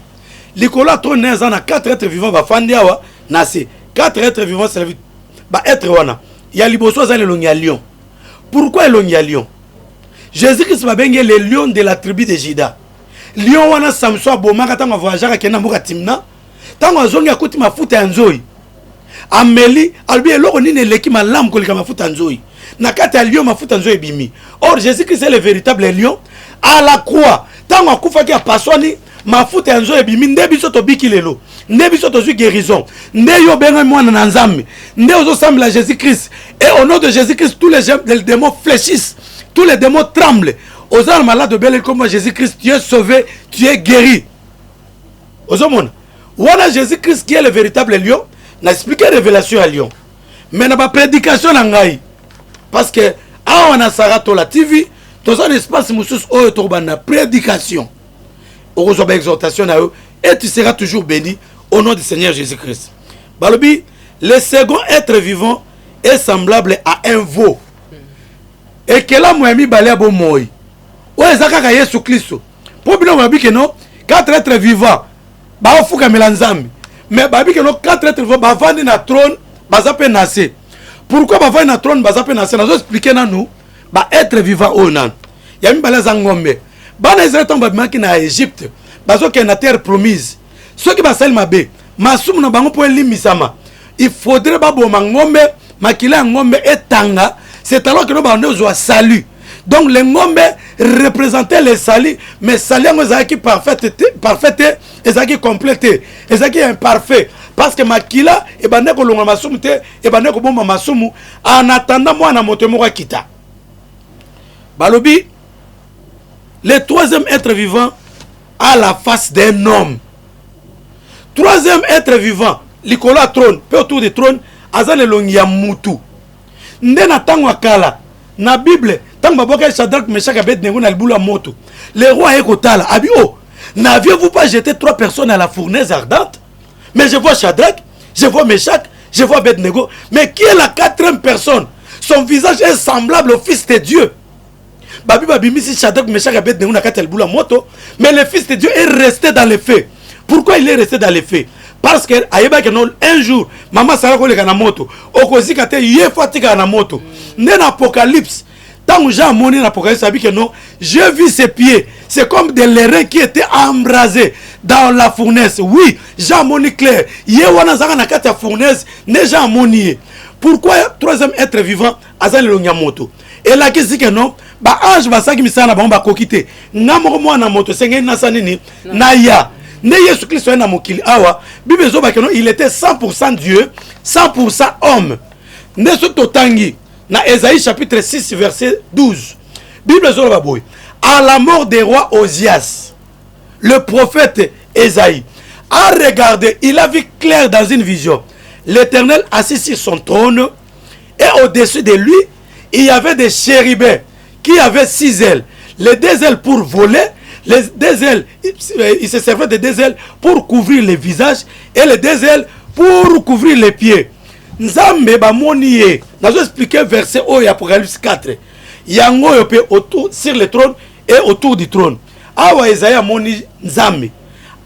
S2: Likola to nezana 4 êtres vivants ba fandi awa na se 4 êtres vivants c'est ba être wana. Ya liboso azali longi lion. Pourquoi longi lion? Jésus-Christ va bengue le lion de la tribu de Juda. Lion wana Samson bomaka tango voyagera kena mboka Timna. Tango azongi akuti mafuta ya nzoi. Ameli albi eloko nini leki malamu kolika mafuta nzoi. Na kati ya lion mafuta nzoi bimi. Or Jésus-Christ est le véritable lion. À la croix, tango akufaki apaswani mafuta ya nzoi bimi ndebiso to biki lelo. Ndebiso to zui guérison. Nde yo benga mwana na nzambe. Nde ozo semble à Jésus-Christ. Et au nom de Jésus-Christ tous les démons fléchissent. Tous les démons tremblent. Aux âmes malades de Belle comme Jésus-Christ, tu es sauvé, tu es guéri. Aux hommes, voilà Jésus-Christ qui est le véritable lion. N'a expliqué la révélation à Lyon. Mais n'a pas prédication en Ngaï. Parce que, ah, on a Sarato la TV, dans un espace, Moussous, oh, et prédication. Heureusement, exhortation à eux. Et tu seras toujours béni au nom du Seigneur Jésus-Christ. Balobi, le second être vivant est semblable à un veau. Et que là, moi, mi balé à bon moi. Ouais, Zakaka Yesu Christo. Pour bien voir que non, 4 êtres vivants, bah, fouka melanzami. Mais bah, que non, 4 êtres vivants, bah, vendre na trône, bah, ça peut nasser. Pourquoi bah, vendre na trône, bah, ça peut nasser? Nous expliquer na nous, bah, être vivant au nan. Y'a mi balé zangombe. Bah, les Israéliens tombent bah, qui na Égypte, bah, ça qui est na terre promise. Ceux qui bah, sel mabé, ma soum na bango pour limisama. Il faudrait bah, bon, ma ngombe, ma kila ngombe et tanga. C'est alors que nous bah, on salut. Donc les ngombe représentaient les sali, mais sali yango ezalaki parfaite, ezalaki complète, ezalaki imparfait. Parce que makila ebande kolonga masumu te, ebande kobomba masumu en attendant mwana moto moko kita. Balobi, le troisième être vivant a la face d'un homme. Troisième être vivant, likolo a trône, peu autour du trône, azale longi ya mutu. Nde na tango akala, na Bible, tango baboka Shadrach, Meshach, Abednego na libula moto. Le roi ekotala, abi oh, n'aviez-vous pas jeté 3 personnes à la fournaise ardente? Mais je vois Shadrach, je vois Meshach, je vois Abednego. Mais qui est la 4e personne? Son visage est semblable au Fils de Dieu. Babi babimisi Shadrach, Meshach, Abednego na kati ya libula moto. Mais le Fils de Dieu est resté dans les faits. Pourquoi il est resté dans les faits? Parce que un jour, maman Sarah koleka na moto, okozika te yefatika na moto. Né dans l'Apocalypse, tant Jean moni na Apocalypse sabi que non, j'ai vu ses pieds, c'est comme des lérins qui étaient embrasés dans la fournaise. Oui, Jean moni clair, yewana zaka na kati ya fournaise, ne Jean moni. Pourquoi troisième être vivant azali longia moto? Et là qui dit que non, ba ange basaki misana ba mba kokite. Ngamo mo na moto sengeni na sanini na ya. Ne Yesu Christ na mokili awa Bible zo bakeno il était 100% Dieu 100% homme. Ne so totangi na Ésaïe chapitre 6 verset 12 Bible zo baboy à la mort des rois Osias le prophète Ésaïe a regardé, il a vu clair dans une vision l'Éternel assis sur son trône et au-dessus de lui il y avait des chérubins qui avaient 6 ailes, les 2 ailes pour voler. Les 2 ailes, il se servait de 2 ailes pour couvrir le visage et les 2 ailes pour couvrir les pieds. Nzambe ba moniye. Nazo expliquer verset au Apocalypse 4. Yango yope autour sur le trône et autour du trône. Awa Isaïa moni Nzambe.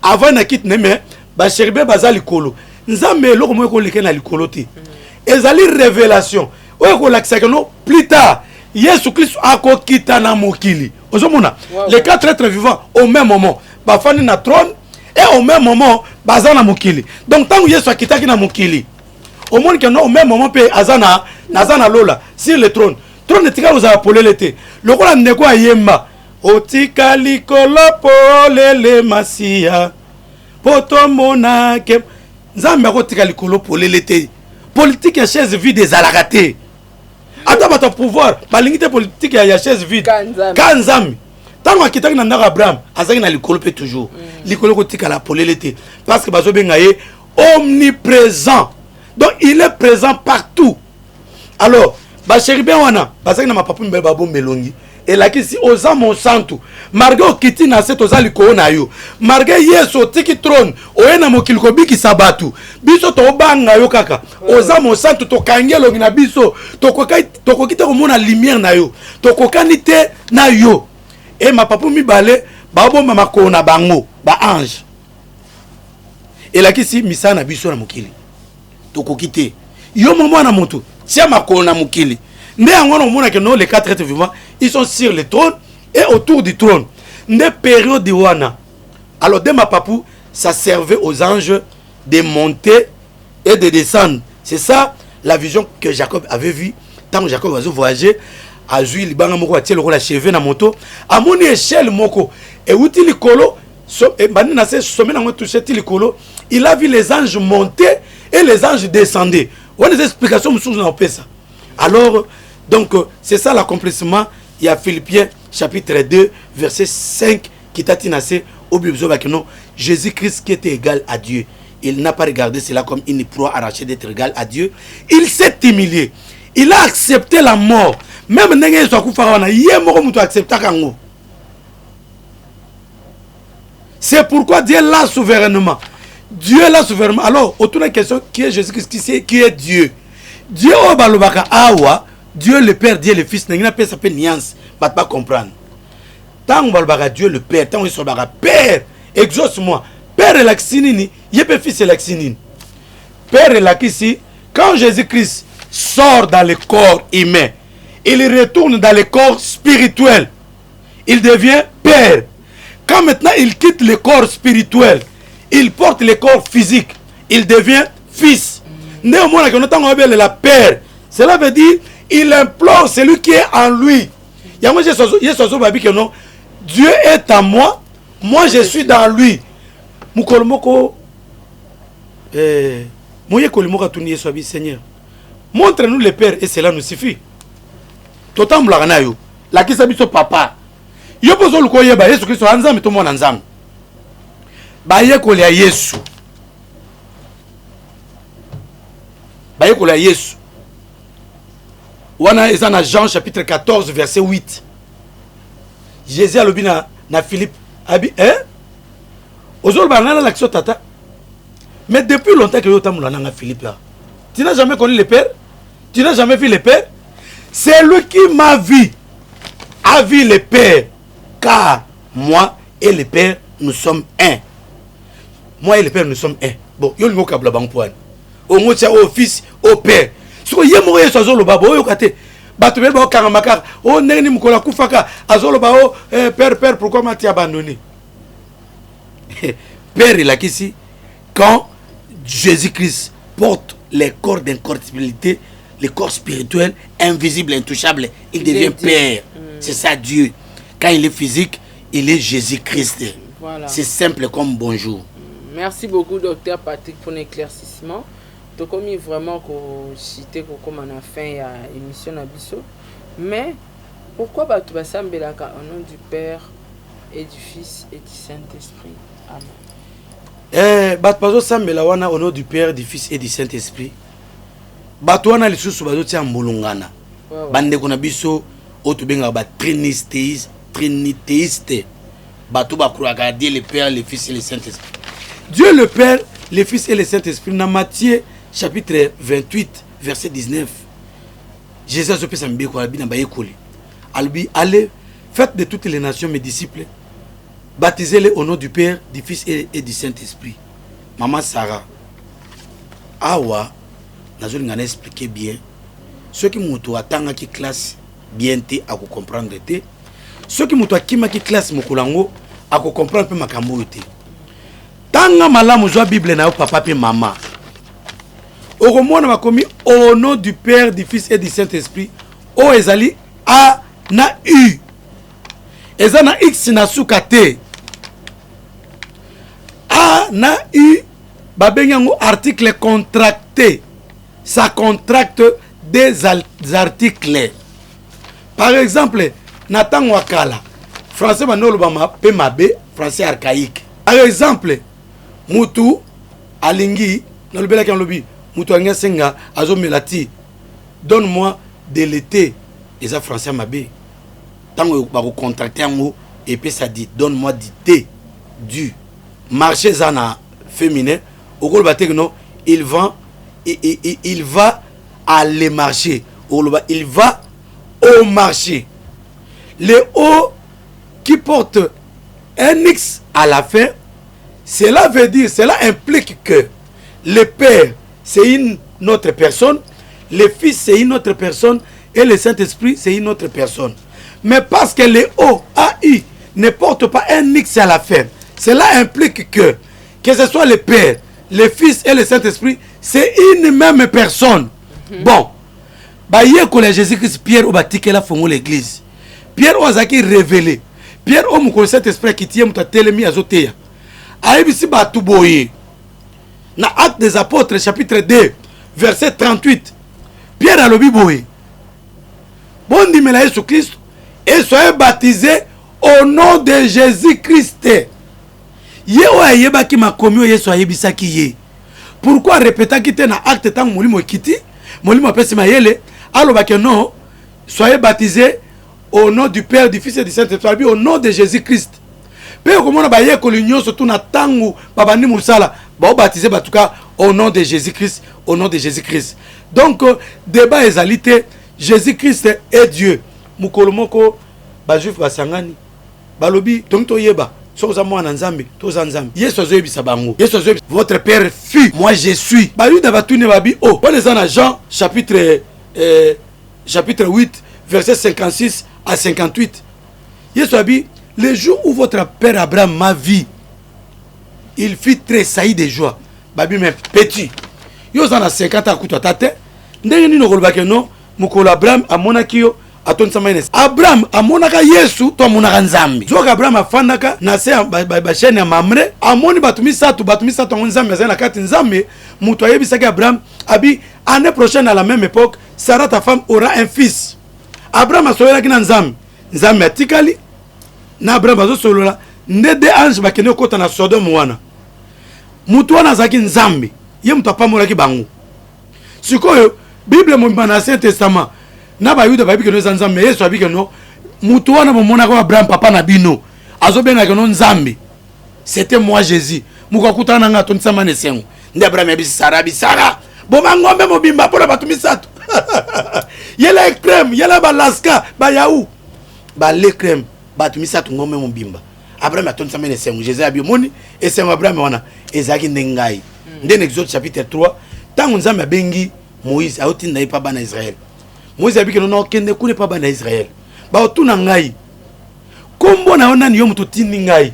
S2: Avant na kit neme ba chérubin bazali kolo. Nzambe loko mo ko leke na likolo te. Ezali révélation. Oyo ko lakisa que non plus tard Yesu Christ a kokita na mokili. Les 4 êtres vivants au même moment, bafani na trône et au même moment, bazana mokili. Donc tant que Yesu a kitaki na mokili, au monde que non au même moment pe azana nazana lola sur le trône. Trône tika vous a appelé l'été. Le roi ndeko ayemba. Otika likolo polele masia. Poto monake. Nzambe akotika likolo polele l'été. Politique ya chaise vide des alagaté. Ata bata pouvoir balingite politique ya chaise vide kanzami tango akitaki na ndaka Abraham azaki na likolo pe toujours likolo kotika la polelete parce que bazo benga ye omniprésent, donc il est présent partout. Alors ba chérubin wana bazaki na mapapu mbele babo melongi et là qui si oza mon santu marga okiti na set oza likolo na yo marga Yesu tiki trône oyena mokili ko biki sabatu biso to banga yo kaka oza mon santu to kangelo na biso to kokita ko mona lumière na yo to kokani te na yo et mapapu mibale babo mama ko na bango ba ange et là qui si misana biso na mokili to kokite yo momo na moto tia makolo na mokili. Mais les 4 êtres vivants, ils sont sur le trône et autour du trône. Des périodes de Wana. Alors, de ma papou, ça servait aux anges de monter et de descendre. C'est ça la vision que Jacob avait vue. Tant que Jacob a voyagé, à Juil, Libanga Moko, à Tiel, la cheveux, na moto, à mon échelle, Moko, et où il colo, il a vu les anges monter et les anges descendre. On a des explications, ça. Alors, donc, c'est ça l'accomplissement. Il y a Philippiens chapitre 2, verset 5, qui t'a tinacé au Bible que non, Jésus-Christ qui était égal à Dieu. Il n'a pas regardé cela comme une proie arrachée d'être égal à Dieu. Il s'est humilié. Il a accepté la mort. Même n'engagé soit koufarana, il a accepté kango. C'est pourquoi Dieu l'a souverainement. Dieu l'a souverainement. Alors, autour de la question, qui est Jésus-Christ, qui est Dieu? Dieu au balobaka awa, Dieu le Père, Dieu le Fils, n'a pas s'appelle nuance, va pas comprendre. Tant balobaka Dieu le Père, tant il baka Père, exauce-moi. Père est l'accinini, yépe Fils est l'accinini. Père est l'acci, quand Jésus-Christ sort dans le corps humain, il retourne dans le corps spirituel. Il devient Père. Quand maintenant il quitte le corps spirituel, il porte le corps physique, il devient Fils. Néanmoins, la Père, cela veut dire il implore celui qui est en lui, Yango Yesu babi que non. Dieu est en moi, moi je suis dans lui. Mukolomoko moye kolomoko tuni Yesu abi Seigneur. Montre-nous le Père et cela nous suffit. Totam blagana yo. La kisa biso papa. Yo pozo luko yeba Yesu Kristo anzambe to mona nzambe. Ba ye ko ya Yesu. Ba ye ko ya Yesu. Wana eza na Jean chapitre 14 verset 8. Jésus a lobi na Philippe abi Ozol banana l'action tata. Mais depuis longtemps que yotam na Philippe là. Tu n'as jamais connu le Père? Tu n'as jamais vu le Père? C'est lui qui m'a vu. A vu le Père. Car moi et le Père nous sommes un. Moi et le Père nous sommes un. Bon, yo lingo kabla bangpoane. Au motia au fils au Père. So yemo yeso azolo babo yo kate. Bato ba karamakar. O neni mukola kufaka azolo ba o Père pourquoi m'a abandonné? Père il a qu'ici quand Jésus-Christ porte les corps d'incorruptibilité, les corps spirituels, invisibles, intouchables, il devient Père. C'est ça Dieu. Quand il est physique, il est Jésus-Christ.
S1: Voilà.
S2: C'est simple comme bonjour.
S1: Merci beaucoup, docteur Patrick, pour l'éclaircissement. Tu as commis vraiment cité comme on a fait à l'émission Abisso. Mais pourquoi tu vas s'embêter au nom du Père et du Fils et du Saint-Esprit? Amen.
S2: Batpazo sambela wana au nom du Père, du Fils et du Saint-Esprit. Batouana lisusu bazoti ya mbulungana. Bande kona biso otubenga ba trinithéiste. Batou ba croire Dieu le Père, le Fils et le Saint-Esprit. Dieu le Père, le Fils et le Saint-Esprit dans Matthieu chapitre 28 verset 19. Jésus a dit sambi ko abi na ba yekoli. Albi allez, faites de toutes les nations mes disciples. Baptisez-les au nom du Père, du Fils et du Saint-Esprit. Maman Sarah. Awa, nous allons expliquer bien. Ceux qui m'ont attendu qui classe bien à comprendre. Ceux qui m'ont attendu qui classe mokulango à comprendre peu makambo te. Tanga malamu zo Bible na papa et maman. Oromona makomi au nom du Père, du Fils et du Saint-Esprit. O ezali a na u. Ezana X na sukate. A na U babenyango article contracté. Ça contracte des articles. Par exemple, Nathan Wakala, français manolobama PMAB, français archaïque. Par exemple, Mutu Alingi, nalobela kan lobi, Mutu Angasenga, Azo Melati, donne-moi de l'été. Et ça français mabé. Tant que vous contractez un mot, et puis ça dit donne-moi du thé, du marché zana féminin. Au gros non, il va à les marchés. Il va au marché. Le O qui porte un X à la fin, cela veut dire, cela implique que le Père c'est une autre personne, le Fils c'est une autre personne et le Saint-Esprit c'est une autre personne. Mais parce que le O, AI, ne porte pas un X à la fin, cela implique que ce soit le Père, le Fils et le Saint-Esprit, c'est une même personne. Bon, bah hier que Jésus-Christ, Pierre au bâti qu'elle a fondé l'église. Pierre au Zaki révélé. Pierre au mouko Saint-Esprit qui tient mouta télémi à Zotéa. Aïbisi batou boye. Na Actes des Apôtres, chapitre 2, verset 38. Pierre a lobi boye. Bon dit mais Jésus-Christ. Et soyez baptisés au nom de Jésus-Christ. Pourquoi répéter qu'il était acte tant molimo kiti, molimo pesi mayele, alors que non, soyez baptisés au nom du Père, du Fils et du Saint-Esprit, au nom de Jésus-Christ. Père comment on a baillé que l'union surtout na tangu babani musala, ba baptisé en tout cas au nom de Jésus-Christ, au nom de Jésus-Christ. Donc débat égalité, Jésus-Christ est Dieu. Mukolomoko ba juif ba sangani balobi tonto yeba soza mwana nzambe toza nzambe yesu azoyebisa bango yesu azoyebisa votre père fut moi je suis ba yuda batune babi oh on est dans Jean chapitre 8 verset 56 à 58 yesu abi le jour où votre père Abraham m'a vu il fit tressaillir de joie babi mais petit yo za na 50 ans kuto tate ndenge nino kolobake non mukolo Abraham amonaki yo Abraham amonaka Yesu to amonaka Nzambe. Zoka Abraham afandaka na se ba chaîne ya Mamre amoni batumisatu Nzambe za na kati Nzambe muto ayebisaki Abraham abi année prochaine à la même époque Sarah ta femme aura un fils. Abraham asoyelaki na Nzambe. Nzambe atikali na Abraham azosolola ndede ange bakene kota na Sodome wana. Muto wana zaki Nzambe ye muto apamolaki bango. Sikoyo Bible mo na Ancien Testament na ba yuda ba bikeno Nzambe Yesu abikeno muto wana momona ko Abraham papa na bino azobenga keno Nzambe. C'était moi Jésus. Mukakutana nga tonisama nesengo. Ndi Abraham yabisi Sarah. Boma ngombe mobimba pona batumisatu. Yela ekrem, yela balaska, ba yaou. Ba lekrem, batumisatu ngombe mobimba. Abraham atonisama nesengo. Jésus abimoni esengo Abraham wana ezaki ndengai. Ndene Exode chapitre 3, tango Nzambe bengi Moïse aotinda ye pa bana Israël. Moïse abiki non kende kune pa bana Israël. Ba otuna ngai. Kombo na ona ni yo muto tindi ngai.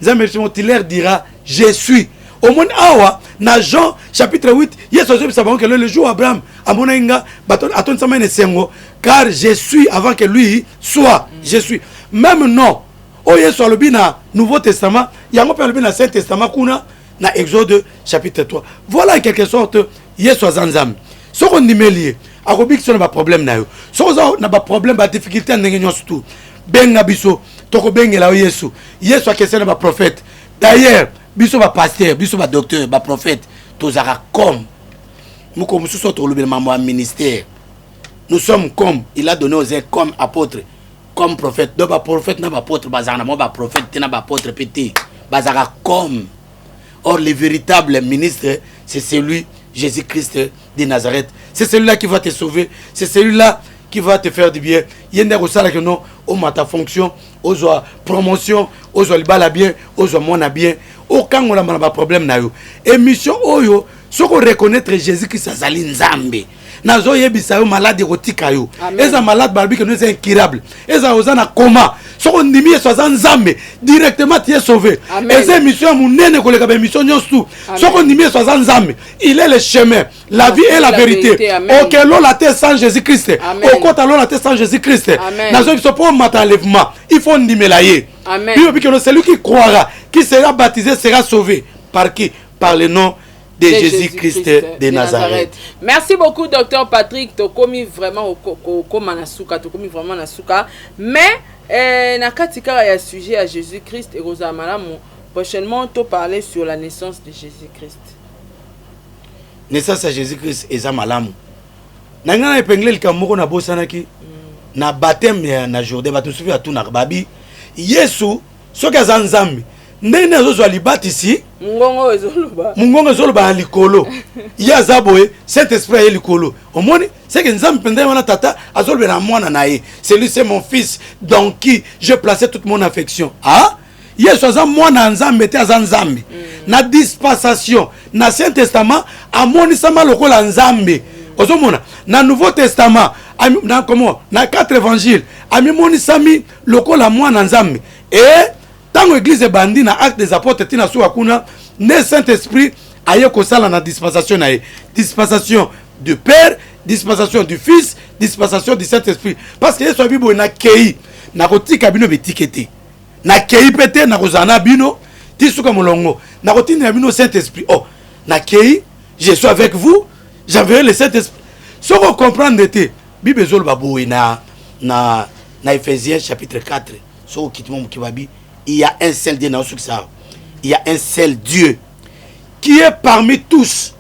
S2: Nzambe leur dira je suis. Au monde awa na Jean chapitre 8, Yesu azobi sabon que le jour Abraham amona inga baton aton samene sengo car je suis avant que lui soit. Je suis. Même non. O Yesu alobi na Nouveau Testament, yango pe alobi na Saint Testament kuna na Exode chapitre 3. Voilà en quelque sorte Yesu azanzam. Ce qu'on nimelié, akobik so na ba problème na yo. So na ba problème ba difficulté ndenge nyonso tout. Benga biso toko bengela Yesu. Yesu akesena ba prophète. D'ailleurs, biso ba pasteur, biso ba docteur, ba prophète, tozara comme muko mususo to lobela mamo ministère. Nous sommes comme il a donné aux ailes comme apôtres, comme prophète. Donc ba prophète na ba apôtre bazana mo ba prophète na ba apôtre pété. Bazara comme. Or le véritable ministre c'est celui Jésus-Christ de Nazareth. C'est celui-là qui va te sauver. C'est celui-là qui va te faire du bien. Yende kosala que non au mata fonction, aux promotion, aux libala bien, aux mona bien. Aucun on a pas problème na yo. Émission oyo, ce qu'on reconnaître Jésus-Christ azali Nzambe. Nazo yebisa yo malade rotika yo. Eza malade balbi que nous est incurable. Eza ozana coma. Ce qu'on dit so Nzambe directement tu es sauvé. Eza émission munene koleka ba émission nyonso. Ce qu'on dit so Nzambe, il est le chemin, la vie et la vérité. OK, l'on la terre sans Jésus-Christ. Au côté l'on la terre sans Jésus-Christ. Nazo yebisa pour matin enlèvement, il faut ndimelaye. Amen. Puis que celui qui croira, qui sera baptisé sera sauvé par qui? Par le nom de Jésus-Christ de Nazareth.
S1: Merci beaucoup, docteur Patrick. Tu as commis vraiment vraiment nasuka. Mais, na katika ya sujet à Jésus-Christ et Rosa Malamu, prochainement, tu parler sur la naissance de Jésus-Christ.
S2: Naissance à Jésus-Christ et Zamalamu. Nangana epengler le kamoko na bosanaki na baptême na Jourdain ba tout sufi atu na babi. Yesu soka zanzambi. Ndene azozo alibatisi mungongo ezoloba likolo ya zaboye Saint-Esprit ya likolo omoni c'est que nzambe pende wana tata azoloba na mwana nae celui c'est mon fils dans qui je plaçais toute mon affection. Ah Yesu aza mwana nzambe te aza nzambe na dispensation na Saint Testament amoni sama lokola nzambe ozomona na Nouveau Testament na comment na 4 évangiles amimoni sami lokola mwana nzambe et tant l'église bandi na acte des apôtres tina so akuna ne Saint-Esprit aye ko sala na dispensation na dispensation du Père, dispensation du Fils, dispensation du Saint-Esprit parce que Yesu bibo na kei na kotika bino betikete na kei pete na kozana bino tisuka molongo na kotina bino Saint-Esprit oh na kei je suis avec vous j'enverrai le Saint-Esprit ce qu'on comprend d'été bible zol baboui na Éphésiens chapitre 4 so kitimo kibabi. Il y a un seul Dieu dans ça. Il y a un seul Dieu qui est parmi tous.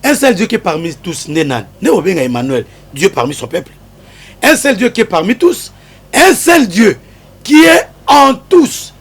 S2: Un seul Dieu qui est parmi tous. Nenan. Ne Emmanuel. Dieu parmi son peuple. Un seul Dieu qui est parmi tous. Un seul Dieu qui est en tous.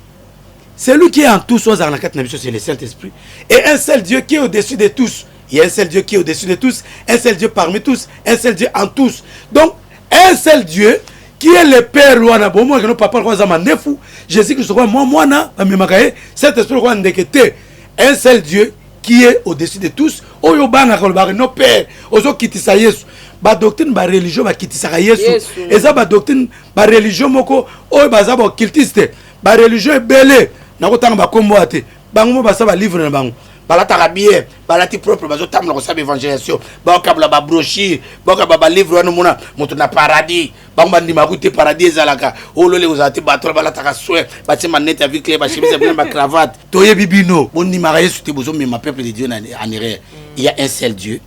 S2: Celui qui est en tous, c'est le Saint-Esprit. Et un seul Dieu qui est au-dessus de tous. Il y a un seul Dieu qui est au-dessus de tous. Un seul Dieu parmi tous. Un seul Dieu en tous. Donc, un seul Dieu qui est le Père Louana, bon moi que nos papas croisent à nefu, Jésus Christ moi na amemakaye, cet esprit roi ndekete, un seul Dieu qui est au-dessus de tous. Oyo bana kolbare no Père, ozo kitisa Yesu. Ba doctrine ba religion ba kitisa Yesu. Eza ba doctrine ba religion moko oyo baza ba occultiste, ba religion belé na kotanga ba kombo ate. Bango ba sa ba livre na bango. balataka bien balati propre bazotambola kosala évangélisation bakabula babrochire bakaba balivre wana mona moto na paradis bango bandima kute paradis ezalaka olole kozala te bato balataka soin batie manete ya vie claire bachemise bien bacravate toyebi bino bondimaka yesu te bozomema peuple de Dieu en erreur. Il y a un seul Dieu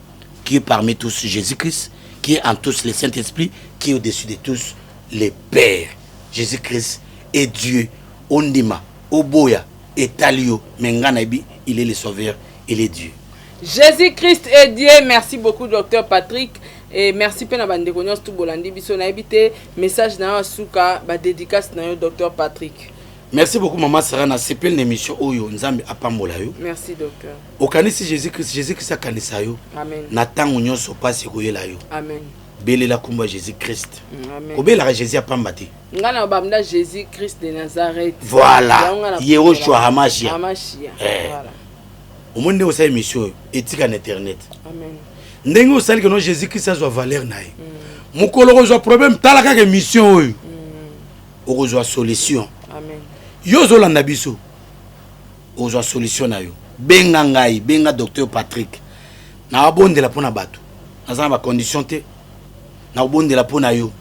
S2: qui est parmi tous Jésus-Christ, qui est en tous le Saint-Esprit, qui est au-dessus de tous les pères. Jésus-Christ est Dieu. Ondima, Oboya, Etalio, Menganabi, il est le sauveur, il est Dieu.
S1: Jésus-Christ est Dieu. Merci beaucoup, Dr Patrick. Et merci pena bande konyos tout bolandi biso na ebité message na suka ba dédicace na yo Dr Patrick.
S2: Merci beaucoup maman Sarah na sepel na émission oyo nzambe apambola yo.
S1: Merci docteur.
S2: Okanisi Jésus-Christ akanisa yo.
S1: Amen.
S2: Na tango nyonso pasi koyela yo.
S1: Amen.
S2: Belela kumba Jésus-Christ.
S1: Amen.
S2: Obela Jésus apambati.
S1: Ngana bamda Jésus-Christ de Nazareth.
S2: Voilà. Yehoshua Hamashia.
S1: Hamashia. Voilà.
S2: Au monde où ça émission éthique en internet.
S1: Amen.
S2: Ndenge osali que non Jésus-Christ a sa valeur naï. Mukolo kozwa problème talaka ke mission oyo. Ozwa solution.
S1: Amen.
S2: Yo zolanda biso. Ozwa solution na yo. Benga ngai, benga docteur Patrick. Na abondela pona bato. Na ba condition te. Na abondela pona yo.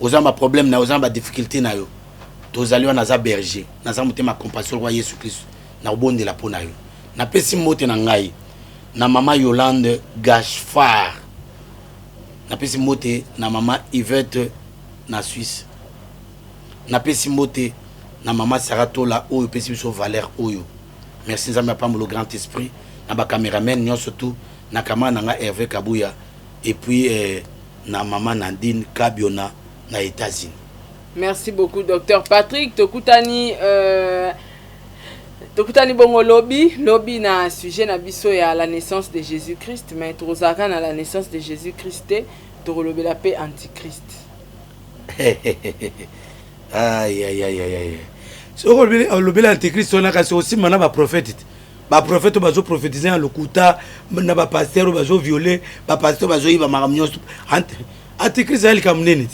S2: Ozamba problème na ozamba difficulté na yo. Tozali wana za berger. Na za mutema compassion roi Jésus Christ. Na abondela pona yo. Na pesi mote na ngai. Na mama Yolande Gachfar. Na pesi mote na mama Yvette na Suisse. Na pesi mote na mama Saratola oyo pesi biso Valère oyo. Merci nzambe apambo le grand esprit na ba cameraman nyo surtout na kama na nga Hervé Kabuya et puis na mama Nadine Kabiona na États-Unis.
S1: Merci beaucoup docteur Patrick Tokutani bongo lobby na sujet na biso ya la naissance de Jésus-Christ mais tozaka na la naissance de Jésus-Christ to lobby la paix antichrist.
S2: Aïe aïe aïe aïe. So lobby l'antichrist on a kasi aussi mana ba prophète. Ba prophète bazo prophétiser en lokuta na ba pasteur bazo violer, ba pasteur bazo iba maramnyo antichrist ali kamnene.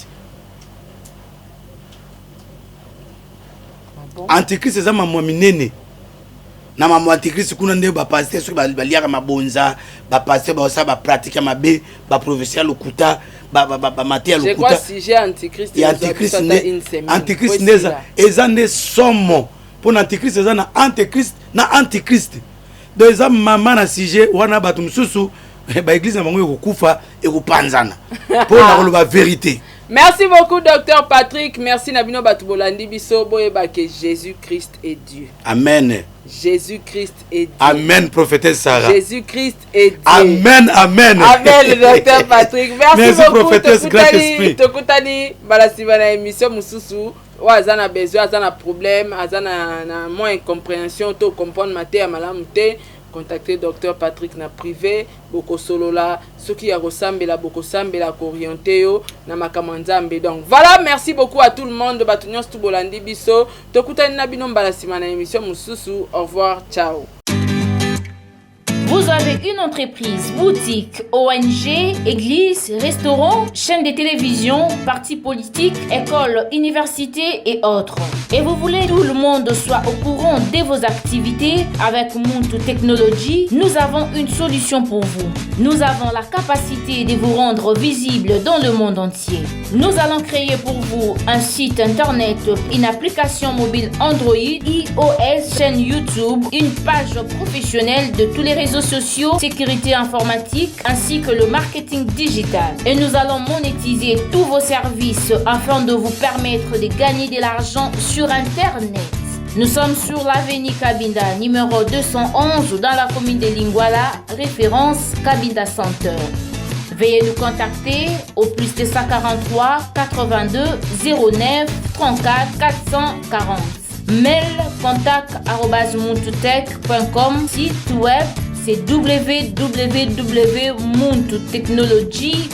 S2: Antichrist eza mamwa minene. Na mamwa antichrist kuna nde ba pasteur so ba liaka mabonza, ba pasteur ba osa ba pratique mabe, ba prophétie lokuta, ba maté lokuta.
S1: C'est quoi sujet antichrist?
S2: Antichrist neza eza ne somo. Pour antichrist eza na antichrist. Donc eza mama na sujet wana batu mususu ba église na bango ekokufa ekopanzana. Pour na ba vérité.
S1: Merci beaucoup docteur Patrick, merci Nabino Batubolandi biso boyeba que Jésus-Christ est Dieu.
S2: Amen.
S1: Jésus-Christ est Dieu.
S2: Amen prophétesse Sarah.
S1: Jésus-Christ est Dieu.
S2: Amen amen.
S1: Amen docteur Patrick. Merci beaucoup
S2: prophétesse grand esprit.
S1: Tokutani balasiba na émission mususu wazana besoin azana problème azana na moins incompréhension to comprendre maté malamu te. Contactez Dr Patrick na privé boko solola soki ya kosambela boko sambela ko orienter yo na makamanzambe. Donc voilà, merci beaucoup à tout le monde batunions tout bolandi biso tokutani na bino mbala sima na émission mususu. Au revoir, ciao.
S8: Vous avez une entreprise, boutique, ONG, église, restaurant, chaîne de télévision, parti politique, école, université et autres. Et vous voulez que tout le monde soit au courant de vos activités avec Muntu Technology, nous avons une solution pour vous. Nous avons la capacité de vous rendre visible dans le monde entier. Nous allons créer pour vous un site internet, une application mobile Android, iOS, chaîne YouTube, une page professionnelle de tous les réseaux sociaux, sécurité informatique ainsi que le marketing digital. Et nous allons monétiser tous vos services afin de vous permettre de gagner de l'argent sur Internet. Nous sommes sur l'avenue Kabinda, numéro 211 dans la commune de Lingwala, référence Kabinda Center. Veuillez nous contacter au plus de 143 82 09 34 440. Mail contact@muntutech.com. Site web c'est www.muntutechnology.com.